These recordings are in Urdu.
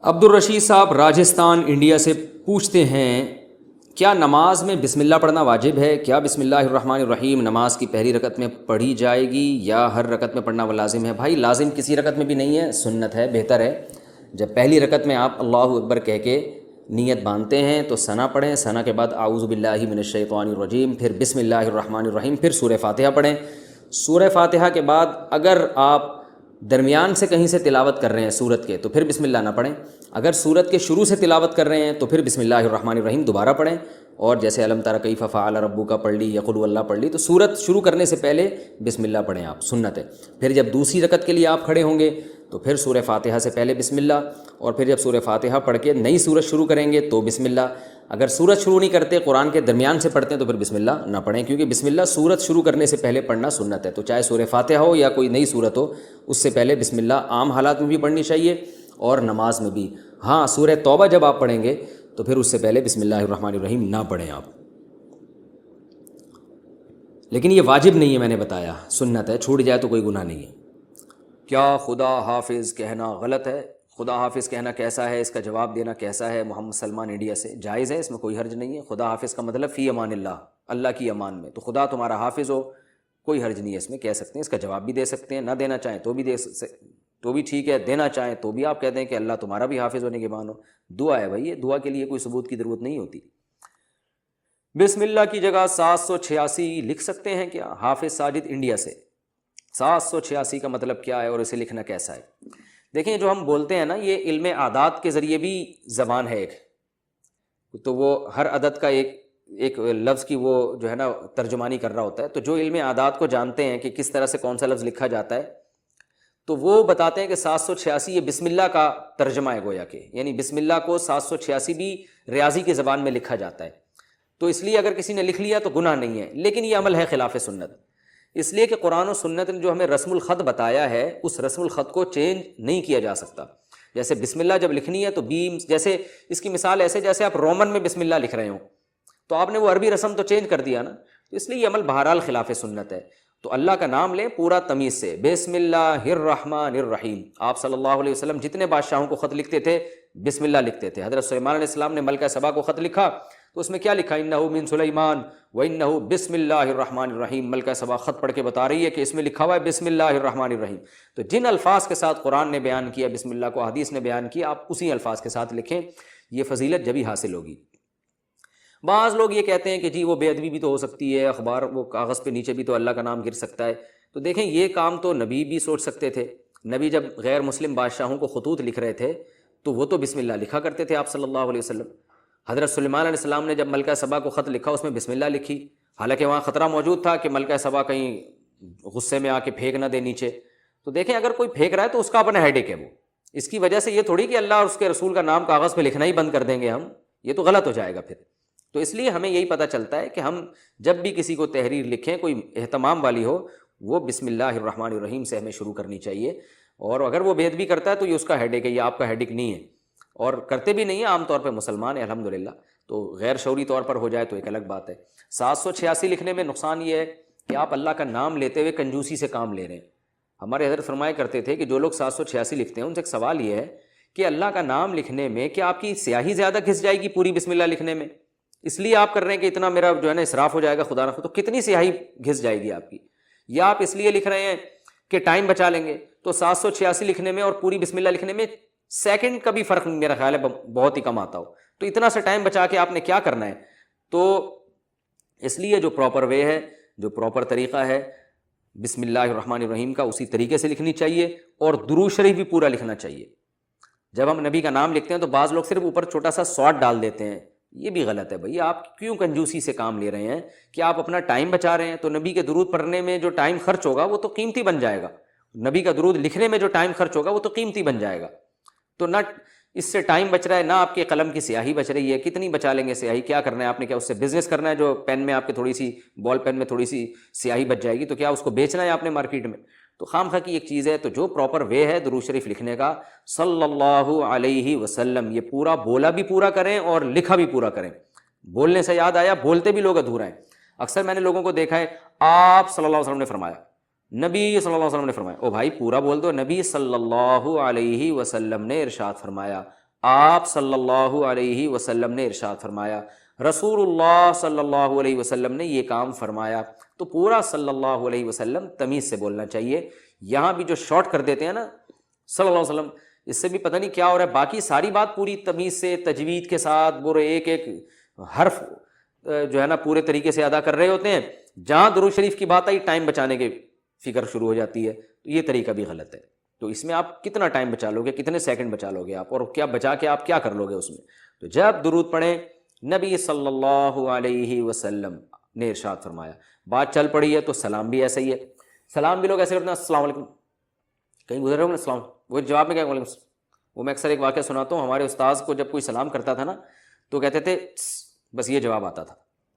عبد الرشید صاحب راجستھان انڈیا سے پوچھتے ہیں کیا نماز میں بسم اللہ پڑھنا واجب ہے؟ کیا بسم اللہ الرحمن الرحیم نماز کی پہلی رکعت میں پڑھی جائے گی یا ہر رکعت میں پڑھنا وہ لازم ہے؟ بھائی لازم کسی رکعت میں بھی نہیں ہے، سنت ہے، بہتر ہے جب پہلی رکعت میں آپ اللہ اکبر کہہ کے نیت باندھتے ہیں تو ثنا پڑھیں، ثنا کے بعد اعوذ باللہ من الشیطان الرجیم، پھر بسم اللہ الرحمن الرحیم، پھر سورہ فاتحہ پڑھیں۔ سورہ فاتحہ کے بعد اگر آپ درمیان سے کہیں سے تلاوت کر رہے ہیں سورت کے تو پھر بسم اللہ نہ پڑھیں، اگر سورت کے شروع سے تلاوت کر رہے ہیں تو پھر بسم اللہ الرحمن الرحیم دوبارہ پڑھیں، اور جیسے الم تر کیف فعل ربک پڑھ لی یا قل هو اللہ پڑھ لی تو سورت شروع کرنے سے پہلے بسم اللہ پڑھیں آپ، سنت ہے۔ پھر جب دوسری رکعت کے لیے آپ کھڑے ہوں گے تو پھر سورہ فاتحہ سے پہلے بسم اللہ، اور پھر جب سورہ فاتحہ پڑھ کے نئی سورت شروع کریں گے تو بسم اللہ۔ اگر سورت شروع نہیں کرتے، قرآن کے درمیان سے پڑھتے ہیں تو پھر بسم اللہ نہ پڑھیں، کیونکہ بسم اللہ سورت شروع کرنے سے پہلے پڑھنا سنت ہے۔ تو چاہے سورہ فاتحہ ہو یا کوئی نئی سورت ہو، اس سے پہلے بسم اللہ عام حالات میں بھی پڑھنی چاہیے اور نماز میں بھی۔ ہاں سورہ توبہ جب آپ پڑھیں گے تو پھر اس سے پہلے بسم اللہ الرحمن الرحیم نہ پڑھیں آپ، لیکن یہ واجب نہیں ہے، میں نے بتایا سنت ہے، چھوٹ جائے تو کوئی گناہ نہیں ہے۔ کیا خدا حافظ کہنا غلط ہے؟ خدا حافظ کہنا کیسا ہے، اس کا جواب دینا کیسا ہے؟ محمد سلمان انڈیا سے۔ جائز ہے، اس میں کوئی حرج نہیں ہے۔ خدا حافظ کا مطلب فی امان اللہ، اللہ کی امان میں، تو خدا تمہارا حافظ ہو، کوئی حرج نہیں ہے اس میں، کہہ سکتے ہیں، اس کا جواب بھی دے سکتے ہیں، نہ دینا چاہیں تو بھی تو بھی ٹھیک ہے، دینا چاہیں تو بھی آپ کہہ دیں کہ اللہ تمہارا بھی حافظ ہونے کے مان ہو۔ دعا ہے بھائی، یہ دعا کے لیے کوئی ثبوت کی ضرورت نہیں ہوتی۔ بسم اللہ کی جگہ 786 لکھ سکتے ہیں کیا؟ حافظ ساجد انڈیا سے۔ 786 کا مطلب کیا ہے اور اسے لکھنا کیسا ہے؟ دیکھیں جو ہم بولتے ہیں نا، یہ علم اعداد کے ذریعے بھی زبان ہے ایک، تو وہ ہر عدد کا ایک لفظ کی وہ جو ہے نا ترجمانی کر رہا ہوتا ہے، تو جو علم اعداد کو جانتے ہیں کہ کس طرح سے کون سا لفظ لکھا جاتا ہے، تو وہ بتاتے ہیں کہ 786 یہ بسم اللہ کا ترجمہ ہے گویا کہ، یعنی بسم اللہ کو 786 بھی ریاضی کی زبان میں لکھا جاتا ہے، تو اس لیے اگر کسی نے لکھ لیا تو گناہ نہیں ہے، لیکن یہ عمل ہے خلاف سنت، اس لیے کہ قرآن و سنت نے جو ہمیں رسم الخط بتایا ہے اس رسم الخط کو چینج نہیں کیا جا سکتا۔ جیسے بسم اللہ جب لکھنی ہے تو بیم، جیسے اس کی مثال ایسے جیسے آپ رومن میں بسم اللہ لکھ رہے ہوں تو آپ نے وہ عربی رسم تو چینج کر دیا نا، تو اس لیے یہ عمل بہرحال خلاف سنت ہے۔ تو اللہ کا نام لیں پورا تمیز سے، بسم اللہ الرحمن الرحیم۔ آپ صلی اللہ علیہ وسلم جتنے بادشاہوں کو خط لکھتے تھے بسم اللہ لکھتے تھے۔ حضرت سلیمان علیہ السلام نے ملکہ سبا کو خط لکھا تو اس میں کیا لکھا؟ انہ من سلیمان وانہ بسم اللہ الرحمن الرحیم۔ ملکہ سبا خط پڑھ کے بتا رہی ہے کہ اس میں لکھا ہوا ہے بسم اللہ الرحمن الرحیم۔ تو جن الفاظ کے ساتھ قرآن نے بیان کیا بسم اللہ کو، حدیث نے بیان کیا، آپ اسی الفاظ کے ساتھ لکھیں، یہ فضیلت جبھی حاصل ہوگی۔ بعض لوگ یہ کہتے ہیں کہ جی وہ بے ادبی بھی تو ہو سکتی ہے، اخبار وہ کاغذ پہ نیچے بھی تو اللہ کا نام گر سکتا ہے، تو دیکھیں یہ کام تو نبی بھی سوچ سکتے تھے۔ نبی جب غیر مسلم بادشاہوں کو خطوط لکھ رہے تھے تو وہ تو بسم اللہ لکھا کرتے تھے آپ صلی اللہ علیہ وسلم۔ حضرت سلیمان علیہ السلام نے جب ملکہ سبا کو خط لکھا اس میں بسم اللہ لکھی، حالانکہ وہاں خطرہ موجود تھا کہ ملکہ سبا کہیں غصے میں آ کے پھینک نہ دے نیچے، تو دیکھیں اگر کوئی پھینک رہا ہے تو اس کا اپنا ہیڈیک ہے، وہ اس کی وجہ سے یہ تھوڑی کہ اللہ اور اس کے رسول کا نام کاغذ پہ لکھنا ہی بند کر دیں گے ہم، یہ تو غلط ہو جائے گا پھر۔ تو اس لیے ہمیں یہی پتہ چلتا ہے کہ ہم جب بھی کسی کو تحریر لکھیں کوئی اہتمام والی ہو، وہ بسم اللہ الرحمن الرحیم سے ہمیں شروع کرنی چاہیے، اور اگر وہ بے ادبی کرتا ہے تو یہ اس کا ہیڈیک ہے، یہ آپ کا ہیڈیک نہیں ہے، اور کرتے بھی نہیں ہیں عام طور پہ مسلمان ہیں الحمدللہ، تو غیر شعوری طور پر ہو جائے تو ایک الگ بات ہے۔ 786 لکھنے میں نقصان یہ ہے کہ آپ اللہ کا نام لیتے ہوئے کنجوسی سے کام لے رہے ہیں۔ ہمارے حضرت فرمایا کرتے تھے کہ جو لوگ 786 لکھتے ہیں ان سے ایک سوال یہ ہے کہ اللہ کا نام لکھنے میں کیا آپ کی سیاہی زیادہ گھس جائے گی پوری بسم اللہ لکھنے میں؟ اس لیے آپ کر رہے ہیں کہ اتنا میرا جو ہے نا اسراف ہو جائے گا خدا نخواستہ، تو کتنی سیاہی گھس جائے گی آپ کی؟ یا آپ اس لیے لکھ رہے ہیں کہ ٹائم بچا لیں گے؟ تو 786 لکھنے میں اور پوری بسم اللہ لکھنے میں سیکنڈ کا بھی فرق میرا خیال ہے بہت ہی کم آتا ہو، تو اتنا سا ٹائم بچا کے آپ نے کیا کرنا ہے؟ تو اس لیے جو پراپر وے ہے، جو پراپر طریقہ ہے بسم اللہ الرحمن الرحیم کا، اسی طریقے سے لکھنی چاہیے، اور درود شریف بھی پورا لکھنا چاہیے۔ جب ہم نبی کا نام لکھتے ہیں تو بعض لوگ صرف اوپر چھوٹا سا سواد ڈال دیتے ہیں، یہ بھی غلط ہے بھائی۔ آپ کیوں کنجوسی سے کام لے رہے ہیں کہ آپ اپنا ٹائم بچا رہے ہیں؟ تو نبی کے درود پڑھنے میں جو ٹائم خرچ ہوگا وہ تو قیمتی بن جائے گا، نبی کا درود لکھنے میں جو ٹائم خرچ ہوگا وہ تو قیمتی بن جائے گا۔ تو نہ اس سے ٹائم بچ رہا ہے، نہ آپ کے قلم کی سیاہی بچ رہی ہے۔ کتنی بچا لیں گے سیاہی؟ کیا کرنا ہے آپ نے؟ کیا اس سے بزنس کرنا ہے؟ جو پین میں آپ کے تھوڑی سی بال پین میں تھوڑی سی سیاہی بچ جائے گی تو کیا اس کو بیچنا ہے آپ نے مارکیٹ میں؟ تو خام خواہ کی ایک چیز ہے، تو جو پراپر وے ہے درود شریف لکھنے کا صلی اللہ علیہ وسلم، یہ پورا بولا بھی پورا کریں اور لکھا بھی پورا کریں۔ بولنے سے یاد آیا، بولتے بھی لوگ ادھورا ہیں۔ اکثر میں نے لوگوں کو دیکھا ہے آپ صلی اللہ علیہ وسلم نے فرمایا، نبی صلی اللہ علیہ وسلم نے فرمایا، او بھائی پورا بول دو، نبی صلی اللہ علیہ وسلم نے ارشاد فرمایا، آپ صلی اللہ علیہ وسلم نے ارشاد فرمایا، رسول اللہ صلی اللہ علیہ وسلم نے یہ کام فرمایا، تو پورا صلی اللہ علیہ وسلم تمیز سے بولنا چاہیے۔ یہاں بھی جو شارٹ کر دیتے ہیں نا صلی اللہ علیہ وسلم، اس سے بھی پتہ نہیں کیا ہو رہا ہے۔ باقی ساری بات پوری تمیز سے تجوید کے ساتھ برے ایک ایک حرف جو ہے نا پورے طریقے سے ادا کر رہے ہوتے ہیں، جہاں درود شریف کی بات آئی ٹائم بچانے کی فکر شروع ہو جاتی ہے، تو یہ طریقہ بھی غلط ہے۔ تو اس میں آپ کتنا ٹائم بچا لو گے، کتنے سیکنڈ بچا لو گے آپ، اور کیا بچا کے آپ کیا کر لو گے اس میں؟ تو جب درود پڑھیں، نبی صلی اللہ علیہ وسلم نے ارشاد فرمایا، بات چل پڑی ہے تو سلام بھی ایسا ہی ہے۔ سلام بھی لوگ ایسے کرتے ہیں، السلام علیکم، کہیں گزرے ہوں گے السلام، وہ جواب میں کیا وعلیکم السلام۔ وہ میں اکثر ایک واقعہ سناتا ہوں، ہمارے استاذ کو جب کوئی سلام کرتا تھا نا تو کہتے تھے بس یہ جواب آتا تھا،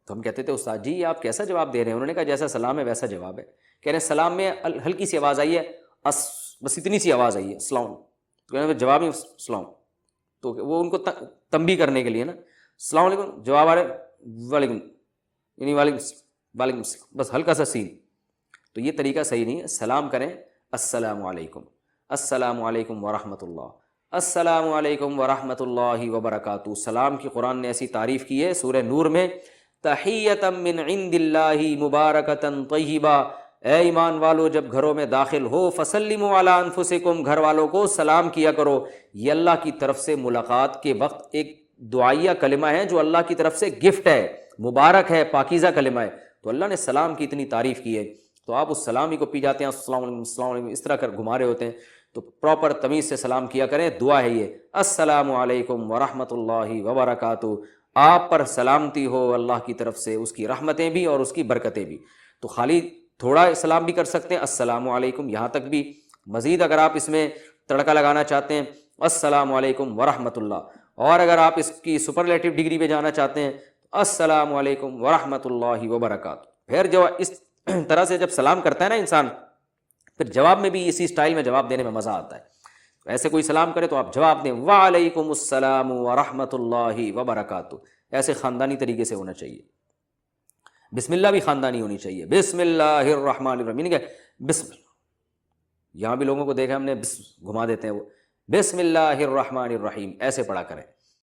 تو ہم کہتے تھے استاد جی آپ کیسا جواب دے رہے ہیں؟ انہوں نے کہا جیسا سلام ہے ویسا جواب ہے۔ کہہ رہے ہیں سلام میں ہلکی سی آواز آئی ہے، بس اتنی سی آواز آئی ہے السلام، تو کہہ رہے ہیں جواب ہی السلام، تو وہ ان کو تنبیہ کرنے کے لیے نا السلام علیکم، جواب آ رہے وعلیکم، یعنی وعلیکم السلام، بس ہلکا سا سین۔ تو یہ طریقہ صحیح نہیں ہے۔ سلام کریں السلام علیکم، السلام علیکم ورحمۃ اللہ، السلام علیکم ورحمۃ اللہ وبرکاتہ۔ سلام کی قرآن نے ایسی تعریف کی ہے سورہ نور میں، تحیۃ من عند اللہ مبارکۃ طیبہ، اے ایمان والو جب گھروں میں داخل ہو فسلموا علی انفسکم، گھر والوں کو سلام کیا کرو۔ یہ اللہ کی طرف سے ملاقات کے وقت ایک دعائیہ کلمہ ہے جو اللہ کی طرف سے گفٹ ہے، مبارک ہے، پاکیزہ کلمہ ہے۔ تو اللہ نے سلام کی اتنی تعریف کی ہے، تو آپ اس سلام ہی کو پی جاتے ہیں السلام علیکم السلام علیکم، اس طرح کر گھما رہے ہوتے ہیں۔ تو پراپر تمیز سے سلام کیا کریں، دعا ہے یہ السلام علیکم ورحمۃ اللہ وبرکاتہ، آپ پر سلامتی ہو اللہ کی طرف سے، اس کی رحمتیں بھی اور اس کی برکتیں بھی۔ تو خالی تھوڑا سلام بھی کر سکتے ہیں السلام علیکم، یہاں تک بھی۔ مزید اگر آپ اس میں تڑکا لگانا چاہتے ہیں السلام علیکم ورحمۃ اللہ، اور اگر آپ اس کی سپرلیٹو ڈگری پہ جانا چاہتے ہیں السلام علیکم ورحمۃ اللہ وبرکاتہ۔ پھر جو اس طرح سے جب سلام کرتا ہے نا انسان، پھر جواب میں بھی اسی سٹائل میں جواب دینے میں مزہ آتا ہے۔ ایسے کوئی سلام کرے تو آپ جواب دیں وعلیکم السلام ورحمۃ اللہ وبرکاتہ، ایسے خاندانی طریقے سے ہونا چاہیے۔ بسم اللہ بھی خاندانی ہونی چاہیے، بسم اللہ الرحمن الرحیم، بسم اللہ، یہاں بھی لوگوں کو دیکھا ہم نے گھما دیتے ہیں وہ، بسم اللہ الرحمن الرحیم ایسے پڑھا کریں۔